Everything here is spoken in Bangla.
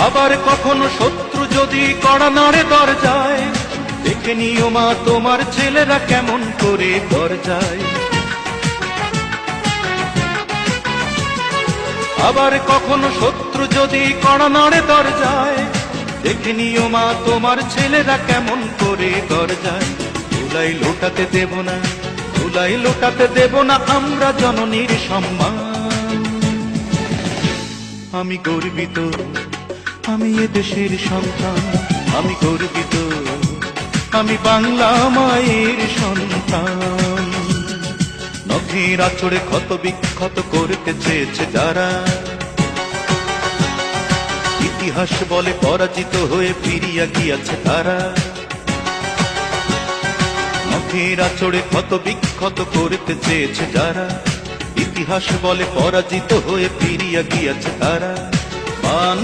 আবার কখনো শত্রু যদি কড়া নাড়ে দরজায়, দেখে নিও মা তোমার ছেলেরা কেমন করে দরজায়। আবার কখনো শত্রু যদি কড়া নাড়ে দরজায়, দেখে নিও মা তোমার ছেলেরা কেমন করে দরজায়। ধুলাই লোটাতে দেব না, ধুলাই লোটাতে দেব না আমরা জননীর সম্মান। আমি গর্বিত, আমি এ দেশের সন্তান, আমি গর্বিত, আমি বাংলা মায়ের সন্তান। নখের আঁচড়ে ক্ষত বিক্ষত করতে চেয়েছে যারা, ইতিহাস বলে পরাজিত হয়ে ফিরিয়া গিয়াছে তারা। নখের আঁচড়ে ক্ষত বিক্ষত করতে চেয়েছে যারা, ইতিহাস বলে পরাজিত হয়ে ফিরিয়া গিয়াছে তারা।